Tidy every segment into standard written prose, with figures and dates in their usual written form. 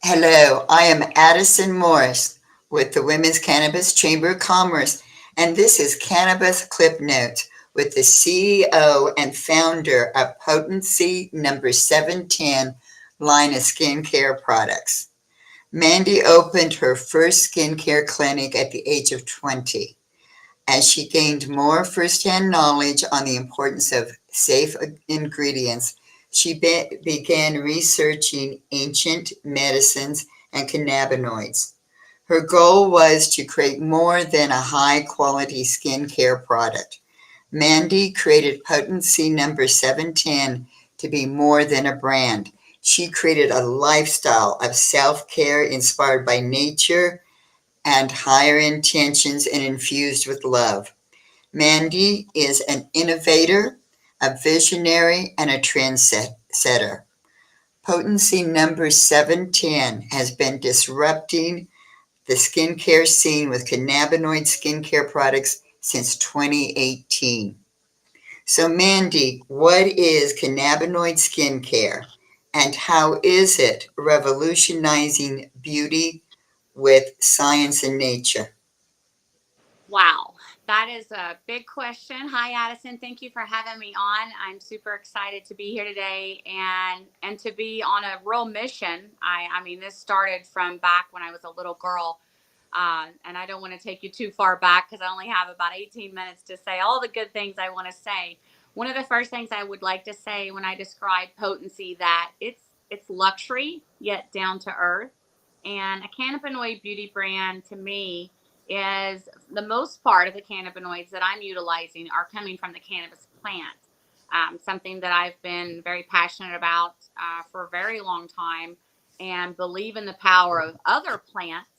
Hello, I am Addison Morris with the Women's Cannabis Chamber of Commerce, and this is Cannabis Clip Notes with the CEO and founder of Potency Number 710 line of skincare products. Mandy opened her first skincare clinic at the age of 20. As she gained more firsthand knowledge on the importance of safe ingredients, she began researching ancient medicines and cannabinoids. Her goal was to create more than a high quality skincare product. Mandy created Potency Number 710 to be more than a brand. She created a lifestyle of self care inspired by nature and higher intentions and infused with love. Mandy is an innovator, a visionary, and a trendsetter. Potency Number 710 has been disrupting the skincare scene with cannabinoid skincare products since 2018. So, Mandy, what is cannabinoid skincare and how is it revolutionizing beauty with science and nature? Wow, that is a big question. Hi, Addison. Thank you for having me on. I'm super excited to be here today and to be on a real mission. I mean, this started from back when I was a little girl, and I don't want to take you too far back because I only have about 18 minutes to say all the good things I want to say. One of the first things I would like to say when I describe potency that it's luxury yet down to earth, and a cannabinoid beauty brand to me is the most part of the cannabinoids that I'm utilizing are coming from the cannabis plant. Something that I've been very passionate about for a very long time and believe in the power of other plants.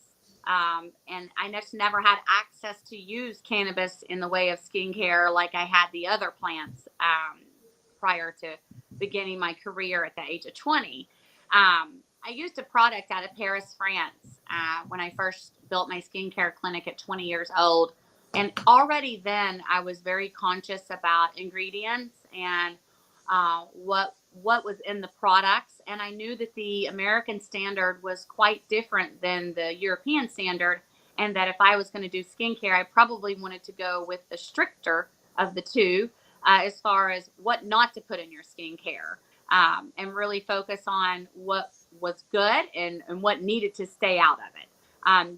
And I just never had access to use cannabis in the way of skincare like I had the other plants prior to beginning my career at the age of 20. I used a product out of Paris, France, when I first built my skincare clinic at 20 years old. And already then, I was very conscious about ingredients and what was in the products. And I knew that the American standard was quite different than the European standard, and that if I was going to do skincare, I probably wanted to go with the stricter of the two as far as what not to put in your skincare, and really focus on what was good and what needed to stay out of it.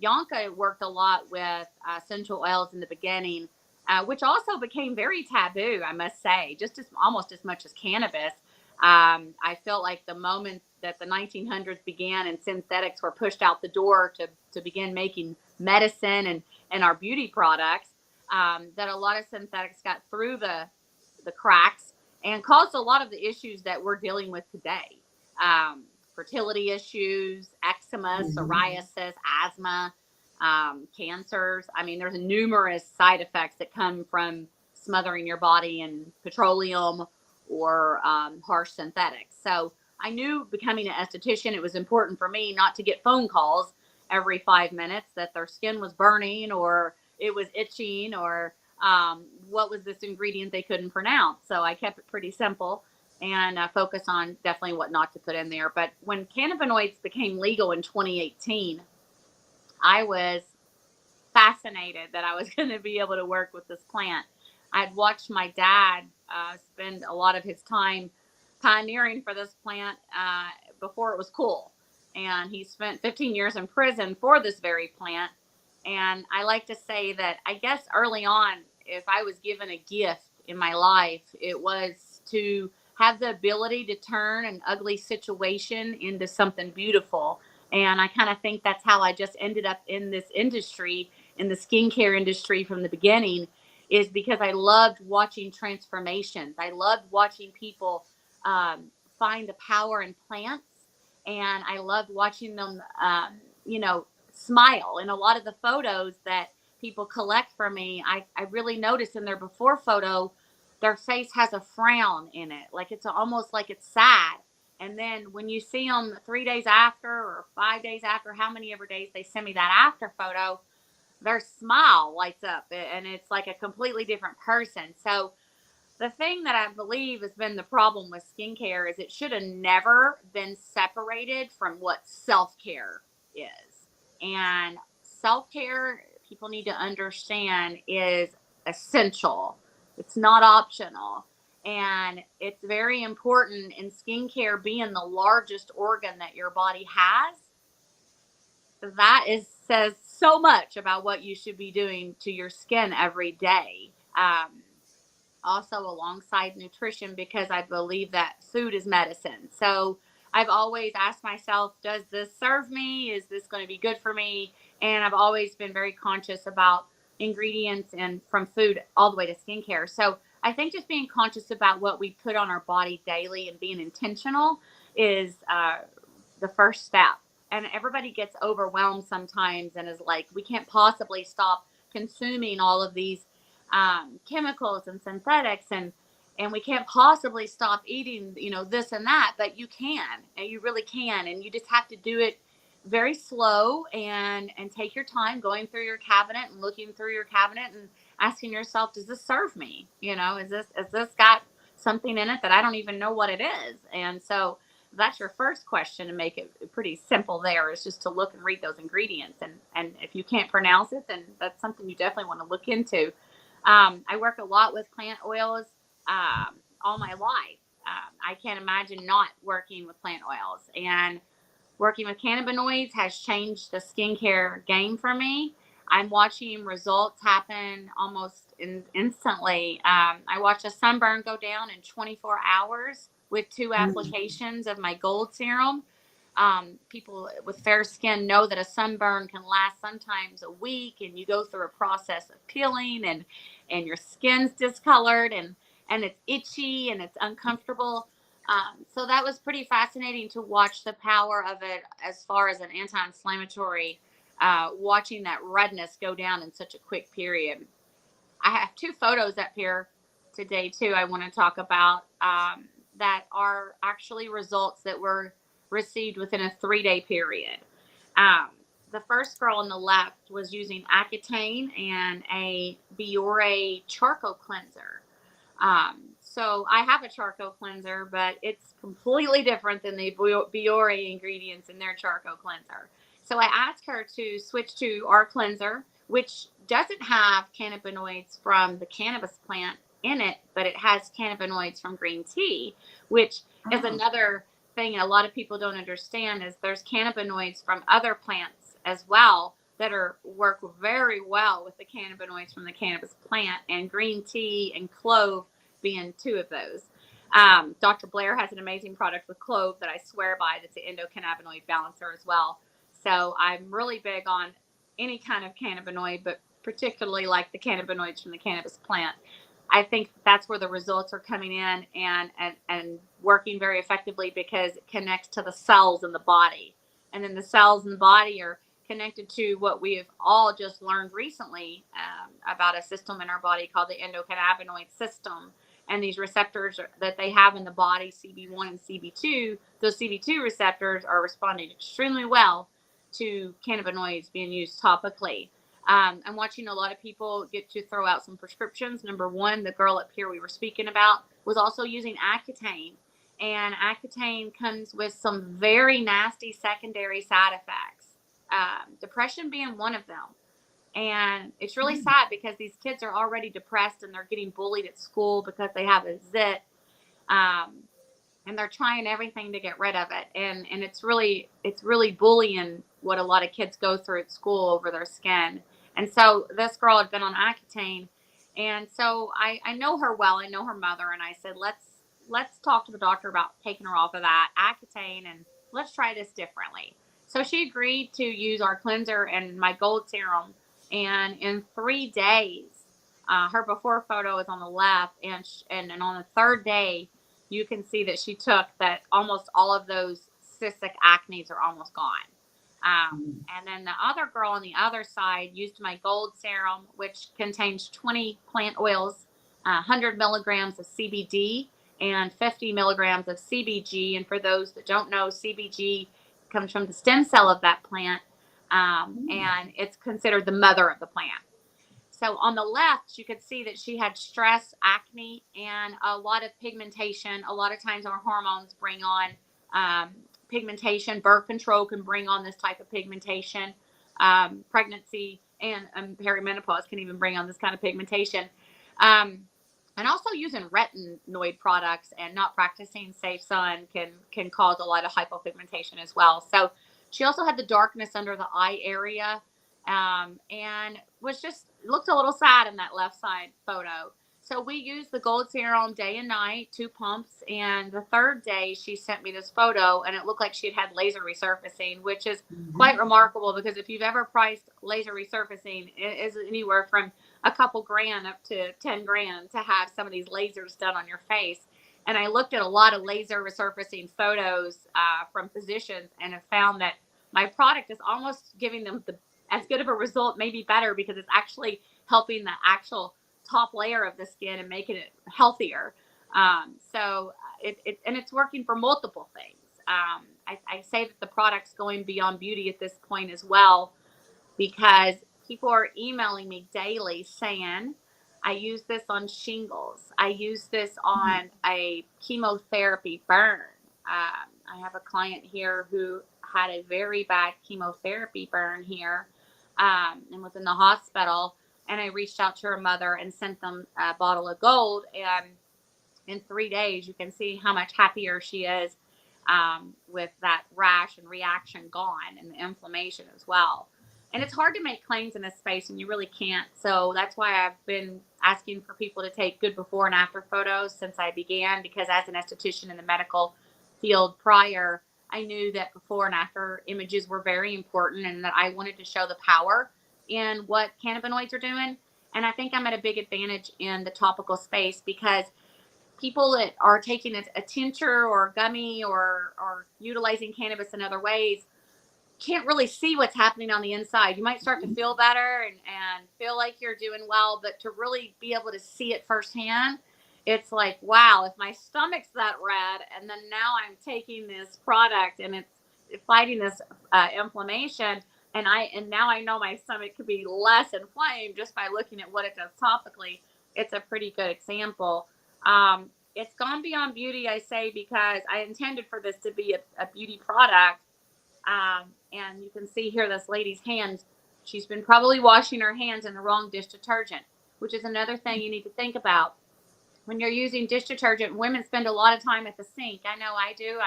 Yonka worked a lot with essential oils in the beginning, which also became very taboo, I must say, just as almost as much as cannabis. I felt like the moment that the 1900s began and synthetics were pushed out the door to begin making medicine and our beauty products, that a lot of synthetics got through the cracks and caused a lot of the issues that we're dealing with today. Fertility issues, eczema, Mhm. psoriasis, asthma, cancers. I mean, there's numerous side effects that come from smothering your body in petroleum or harsh synthetics. So I knew becoming an esthetician, it was important for me not to get phone calls every 5 minutes that their skin was burning or it was itching or what was this ingredient they couldn't pronounce. So I kept it pretty simple and focus on definitely what not to put in there. But when cannabinoids became legal in 2018, I was fascinated that I was going to be able to work with this plant. I'd watched my dad spend a lot of his time pioneering for this plant before it was cool. And he spent 15 years in prison for this very plant. And I like to say that I guess early on, if I was given a gift in my life, it was to have the ability to turn an ugly situation into something beautiful. And I kind of think that's how I just ended up in this industry, in the skincare industry from the beginning, is because I loved watching transformations. I loved watching people find the power in plants, and I loved watching them, smile. In a lot of the photos that people collect for me, I really notice in their before photo, their face has a frown in it, like it's almost like it's sad. And then when you see them 3 days after or 5 days after, how many ever days they send me that after photo, their smile lights up and it's like a completely different person. So the thing that I believe has been the problem with skincare is it should have never been separated from what self-care is. And self-care, people need to understand, is essential. It's not optional. And it's very important in skincare being the largest organ that your body has. That is says so much about what you should be doing to your skin every day. Also alongside nutrition, because I believe that food is medicine. So I've always asked myself, does this serve me? Is this going to be good for me? And I've always been very conscious about ingredients and from food all the way to skincare. So I think just being conscious about what we put on our body daily and being intentional is the first step. And everybody gets overwhelmed sometimes and is like, we can't possibly stop consuming all of these chemicals and synthetics, and we can't possibly stop eating, this and that. But you can, and you really can, and you just have to do it very slow and take your time going through your cabinet and looking through your cabinet and asking yourself, does this serve me? Is this got something in it that I don't even know what it is? And so that's your first question, to make it pretty simple. There is just to look and read those ingredients, and if you can't pronounce it, then that's something you definitely want to look into. I work a lot with plant oils all my life. I can't imagine not working with plant oils. And working with cannabinoids has changed the skincare game for me. I'm watching results happen almost instantly. I watched a sunburn go down in 24 hours with 2 applications of my gold serum. People with fair skin know that a sunburn can last sometimes a week, and you go through a process of peeling, and your skin's discolored, and it's itchy and it's uncomfortable. So that was pretty fascinating to watch the power of it as far as an anti-inflammatory, watching that redness go down in such a quick period. I have 2 photos up here today too I want to talk about, that are actually results that were received within a 3-day period. Um, the first girl on the left was using Accutane and a Biore charcoal cleanser. So I have a charcoal cleanser, but it's completely different than the Biore ingredients in their charcoal cleanser. So I asked her to switch to our cleanser, which doesn't have cannabinoids from the cannabis plant in it, but it has cannabinoids from green tea, which is another thing a lot of people don't understand, is there's cannabinoids from other plants as well that work very well with the cannabinoids from the cannabis plant, and green tea and clove being 2 of those. Dr. Blair has an amazing product with clove that I swear by, that's an endocannabinoid balancer as well. So I'm really big on any kind of cannabinoid, but particularly like the cannabinoids from the cannabis plant. I think that's where the results are coming in, and working very effectively, because it connects to the cells in the body. And then the cells in the body are connected to what we have all just learned recently, about a system in our body called the endocannabinoid system. And these receptors that they have in the body, CB1 and CB2, those CB2 receptors are responding extremely well to cannabinoids being used topically. I'm watching a lot of people get to throw out some prescriptions. Number one, the girl up here we were speaking about was also using Accutane. And Accutane comes with some very nasty secondary side effects, depression being one of them. And it's really sad, because these kids are already depressed and they're getting bullied at school because they have a zit. And they're trying everything to get rid of it. And it's really bullying what a lot of kids go through at school over their skin. And so this girl had been on Accutane. And so I know her well. I know her mother. And I said, let's talk to the doctor about taking her off of that Accutane, and let's try this differently. So she agreed to use our cleanser and my gold serum. And in 3 days, her before photo is on the left, and on the 3rd day, you can see that she took that almost all of those cystic acnes are almost gone. And then the other girl on the other side used my gold serum, which contains 20 plant oils, 100 milligrams of CBD, and 50 milligrams of CBG. And for those that don't know, CBG comes from the stem cell of that plant, and it's considered the mother of the plant. So on the left, you could see that she had stress, acne, and a lot of pigmentation. A lot of times our hormones bring on pigmentation. Birth control can bring on this type of pigmentation. Pregnancy and perimenopause can even bring on this kind of pigmentation. And also using retinoid products and not practicing safe sun can cause a lot of hypopigmentation as well. So she also had the darkness under the eye area, and was just looked a little sad in that left side photo. So we used the gold serum day and night, 2 pumps, and the third day she sent me this photo, and it looked like she had laser resurfacing, which is quite remarkable, because if you've ever priced laser resurfacing, it is anywhere from a couple grand up to 10 grand to have some of these lasers done on your face. And I looked at a lot of laser resurfacing photos from physicians, and have found that my product is almost giving them as good of a result, maybe better, because it's actually helping the actual top layer of the skin and making it healthier. So it's working for multiple things. I say that the product's going beyond beauty at this point as well, because people are emailing me daily saying, I use this on shingles. I use this on a chemotherapy burn. I have a client here who had a very bad chemotherapy burn here, and was in the hospital. And I reached out to her mother and sent them a bottle of gold. And in 3 days, you can see how much happier she is, with that rash and reaction gone, and the inflammation as well. And it's hard to make claims in this space, and you really can't. So that's why I've been asking for people to take good before and after photos since I began, because as an esthetician in the medical field prior, I knew that before and after images were very important, and that I wanted to show the power in what cannabinoids are doing. And I think I'm at a big advantage in the topical space, because people that are taking a tincture or a gummy, or utilizing cannabis in other ways, can't really see what's happening on the inside. You might start to feel better and feel like you're doing well, but to really be able to see it firsthand, it's like, wow, if my stomach's that red, and then now I'm taking this product and it's fighting this inflammation, and now I know my stomach could be less inflamed just by looking at what it does topically. It's a pretty good example. It's gone beyond beauty, I say, because I intended for this to be a beauty product. And you can see here this lady's hands. She's been probably washing her hands in the wrong dish detergent, which is another thing you need to think about. When you're using dish detergent, women spend a lot of time at the sink. I know I do.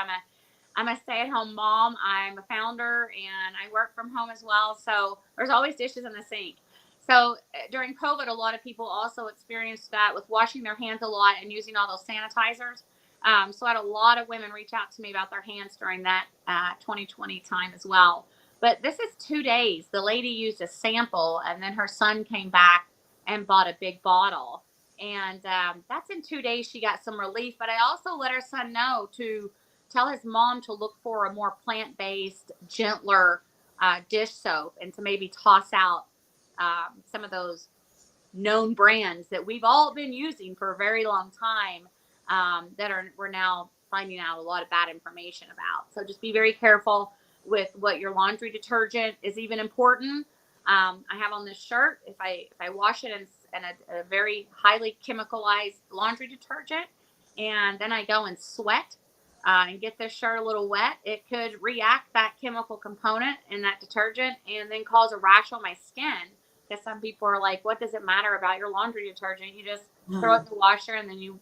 I'm a stay-at-home mom. I'm a founder, and I work from home as well. So there's always dishes in the sink. So during COVID, a lot of people also experienced that with washing their hands a lot and using all those sanitizers. So I had a lot of women reach out to me about their hands during that 2020 time as well. But this is 2 days. The lady used a sample, and then her son came back and bought a big bottle. And that's in 2 days she got some relief. But I also let her son know to tell his mom to look for a more plant-based, gentler dish soap, and to maybe toss out some of those known brands that we've all been using for a very long time, we're now finding out a lot of bad information about. So just be very careful with what your laundry detergent is even important. I have on this shirt, if I wash it in a very highly chemicalized laundry detergent, and then I go and sweat and get this shirt a little wet, it could react that chemical component in that detergent and then cause a rash on my skin. Because some people are like, what does it matter about your laundry detergent? You just throw it in the washer and then you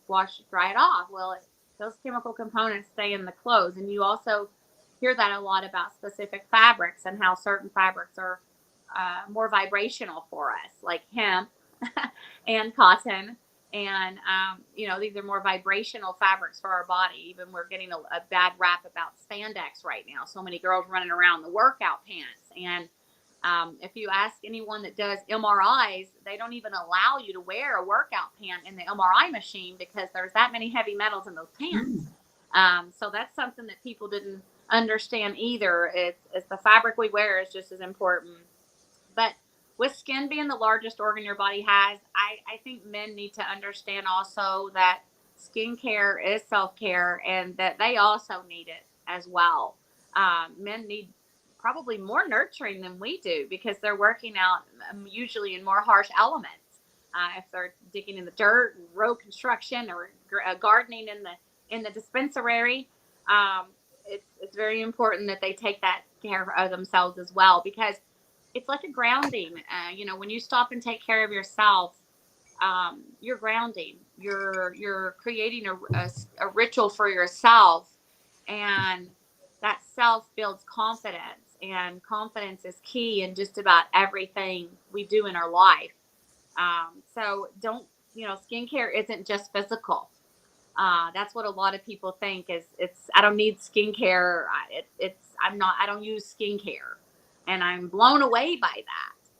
dry it off. Well, those chemical components stay in the clothes. And you also hear that a lot about specific fabrics and how certain fabrics are more vibrational for us, like hemp and cotton. And, these are more vibrational fabrics for our body. Even we're getting a bad rap about spandex right now. So many girls running around the workout pants. And if you ask anyone that does MRIs, they don't even allow you to wear a workout pant in the MRI machine because there's that many heavy metals in those pants. So that's something that people didn't understand either. It's the fabric we wear is just as important. But with skin being the largest organ your body has, I think men need to understand also that skincare is self-care, and that they also need it as well. Men need probably more nurturing than we do because they're working out usually in more harsh elements. if they're digging in the dirt, road construction, or gardening in the dispensary. Um, it's very important that they take that care of themselves as well, because it's like a grounding. When you stop and take care of yourself, you're grounding. You're creating a ritual for yourself, and that self builds confidence, and confidence is key in just about everything we do in our life. So don't, skincare isn't just physical. That's what a lot of people think is I don't need skincare. I don't use skincare, and I'm blown away by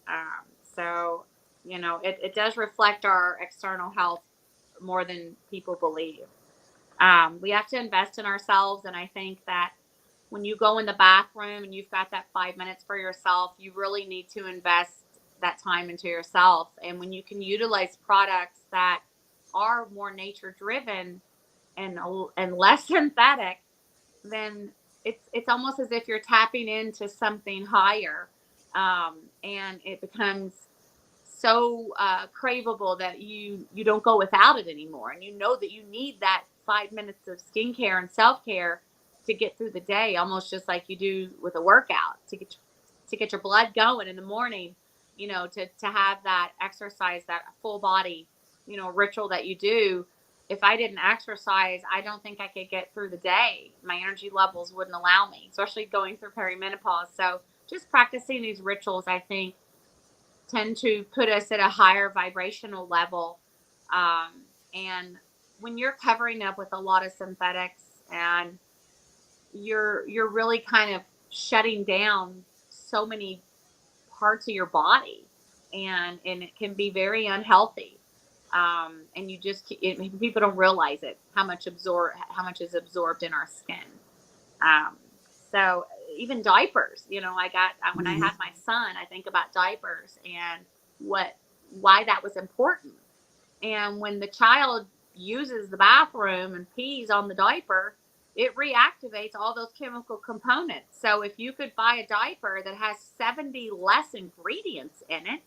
that. So, it does reflect our external health more than people believe. We have to invest in ourselves. And I think that when you go in the bathroom and you've got that 5 minutes for yourself, you really need to invest that time into yourself. And when you can utilize products that are more nature driven and less synthetic, then it's almost as if you're tapping into something higher, and it becomes so craveable that you don't go without it anymore, and you know that you need that 5 minutes of skincare and self-care to get through the day, almost just like you do with a workout, to get your blood going in the morning, to have that exercise, that full body, ritual that you do. If I didn't exercise, I don't think I could get through the day. My energy levels wouldn't allow me, especially going through perimenopause. So just practicing these rituals, I think, tend to put us at a higher vibrational level. And when you're covering up with a lot of synthetics, and you're really kind of shutting down so many parts of your body, and it can be very unhealthy. And people don't realize it, how much is absorbed in our skin. Um, so even diapers, when I Mhm. had my son, I think about diapers and why that was important. And when the child uses the bathroom and pees on the diaper, it reactivates all those chemical components. So if you could buy a diaper that has 70 less ingredients in it,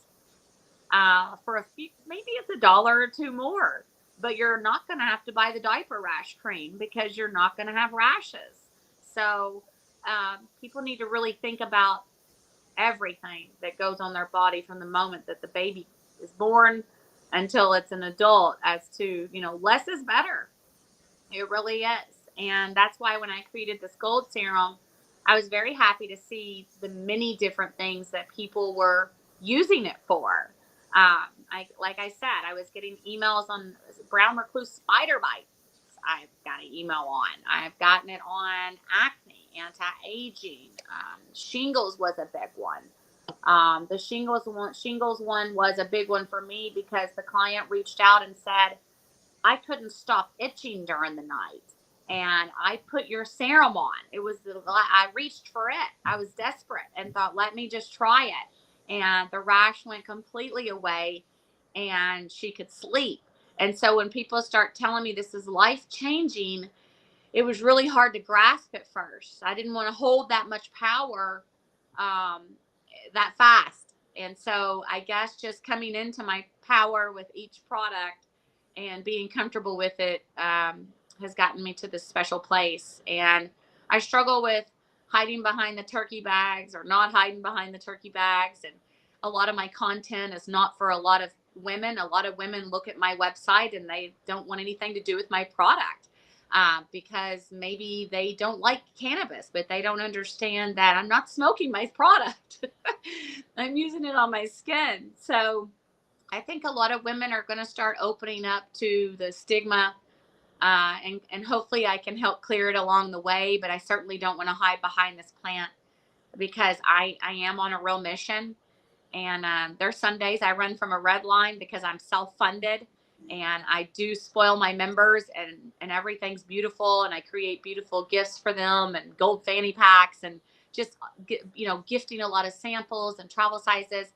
for a few, maybe it's $1 or two more, but you're not going to have to buy the diaper rash cream because you're not going to have rashes. So people need to really think about everything that goes on their body from the moment that the baby is born until it's an adult, as to, less is better. It really is. And that's why when I created this gold serum, I was very happy to see the many different things that people were using it for. Like I said, I was getting emails on brown recluse spider bites. I've got an email on. I've gotten it on acne, anti-aging. Shingles was a big one. The shingles one was a big one for me because the client reached out and said, I couldn't stop itching during the night. And I put your serum on. I reached for it. I was desperate and thought, let me just try it. And the rash went completely away, and she could sleep. And so when people start telling me this is life changing, it was really hard to grasp at first. I didn't want to hold that much power, um, that fast. And so I guess just coming into my power with each product and being comfortable with it, has gotten me to this special place. And I struggle with hiding behind the turkey bags or not hiding behind the turkey bags. And a lot of my content is not for a lot of women. A lot of women look at my website and they don't want anything to do with my product, because maybe they don't like cannabis, but they don't understand that I'm not smoking my product. I'm using it on my skin. So I think a lot of women are going to start opening up to the stigma, and hopefully I can help clear it along the way. But I certainly don't want to hide behind this plant, because I am on a real mission. And there's some days I run from a red line because I'm self-funded, and I do spoil my members, and everything's beautiful, and I create beautiful gifts for them and gold fanny packs, and just gifting a lot of samples and travel sizes.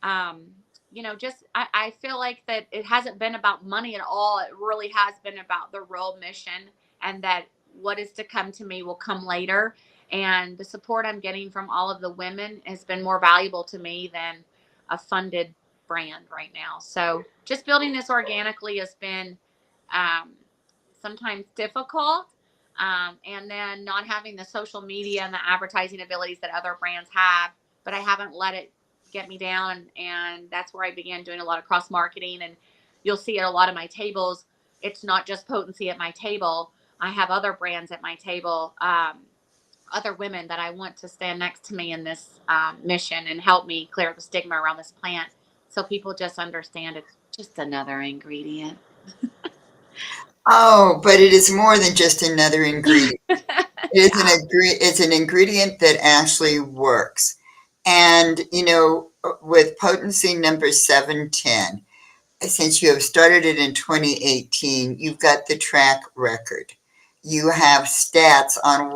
um, just I feel like that it hasn't been about money at all. It really has been about the real mission, and that what is to come to me will come later. And the support I'm getting from all of the women has been more valuable to me than a funded brand right now. So just building this organically has been sometimes difficult. And then not having the social media and the advertising abilities that other brands have, but I haven't let it get me down. And that's where I began doing a lot of cross marketing. And you'll see at a lot of my tables, it's not just Potency at my table. I have other brands at my table, other women that I want to stand next to me in this mission and help me clear the stigma around this plant. So people just understand it's just another ingredient. Oh, but it is more than just another ingredient. Yeah. It's an ingredient that actually works. And, with potency number 710, since you have started it in 2018, you've got the track record. You have stats on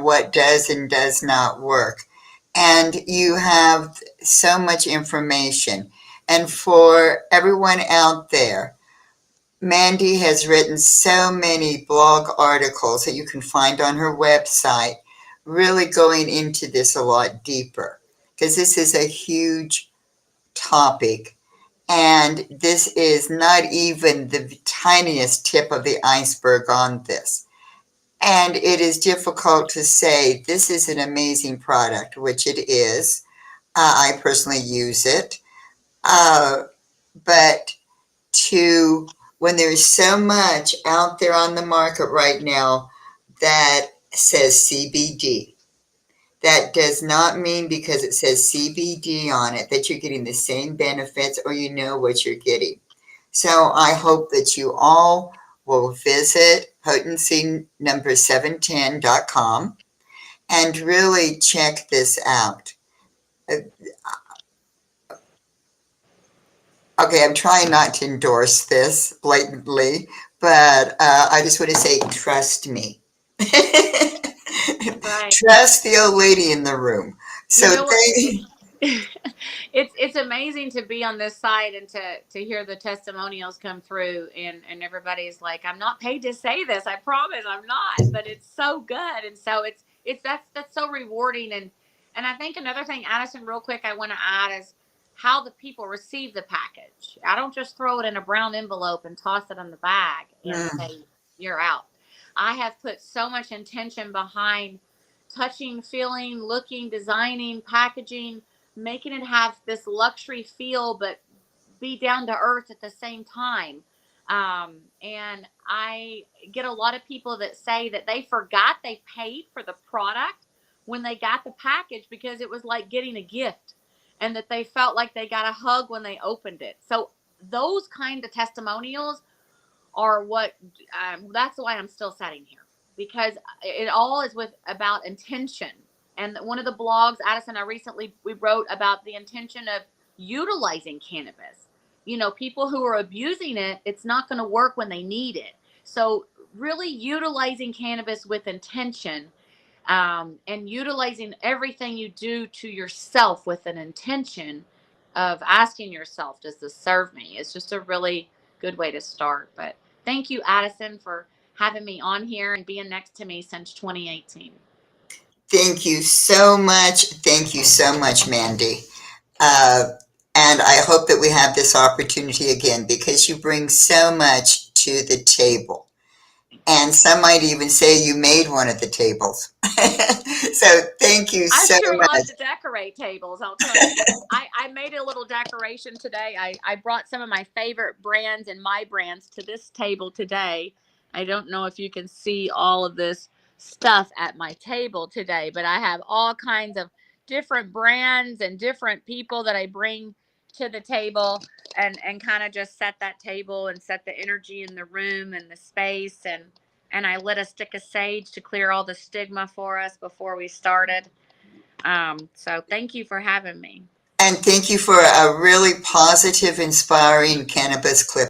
what does and does not work. And you have so much information. And for everyone out there, Mandy has written so many blog articles that you can find on her website, really going into this a lot deeper because this is a huge topic. And this is not even the tiniest tip of the iceberg on this. And it is difficult to say this is an amazing product, which it is. I personally use it. Uh, but to when there's so much out there on the market right now that says CBD, that does not mean because it says CBD on it that you're getting the same benefits or you know what you're getting. So I hope that you all will visit potency number 710.com and really check this out. Okay, I'm trying not to endorse this blatantly, but I just want to say, trust me. Right. Trust the old lady in the room. So You know what? thank. It's amazing to be on this side and to hear the testimonials come through and everybody's like, I'm not paid to say this, I promise I'm not, but it's so good. And so it's that's so rewarding. And I think another thing, Addison, real quick, I want to add is how the people receive the package. I don't just throw it in a brown envelope and toss it in the bag and Mm. say you're out. I have put so much intention behind touching, feeling, looking, designing, packaging, making it have this luxury feel, but be down to earth at the same time. And I get a lot of people that say that they forgot they paid for the product when they got the package because it was like getting a gift and that they felt like they got a hug when they opened it. So those kind of testimonials are what that's why I'm still sitting here because it all is with about intention. And one of the blogs, Addison, I recently we wrote about the intention of utilizing cannabis. You know, people who are abusing it, it's not going to work when they need it. So really utilizing cannabis with intention, and utilizing everything you do to yourself with an intention of asking yourself, does this serve me? It's just a really good way to start. But thank you, Addison, for having me on here and being next to me since 2018. Thank you so much. Thank you so much, Mandy. Uh, and I hope that we have this opportunity again because you bring so much to the table. And some might even say you made one of the tables. So thank you I so sure love much. to decorate tables, I'll tell you. I made a little decoration today. I brought some of my favorite brands and my brands to this table today. I don't know if you can see all of this stuff at my table today, but I have all kinds of different brands and different people that I bring to the table and kind of just set that table and set the energy in the room and the space and I lit a stick of sage to clear all the stigma for us before we started. So thank you for having me. And thank you for a really positive, inspiring cannabis clip.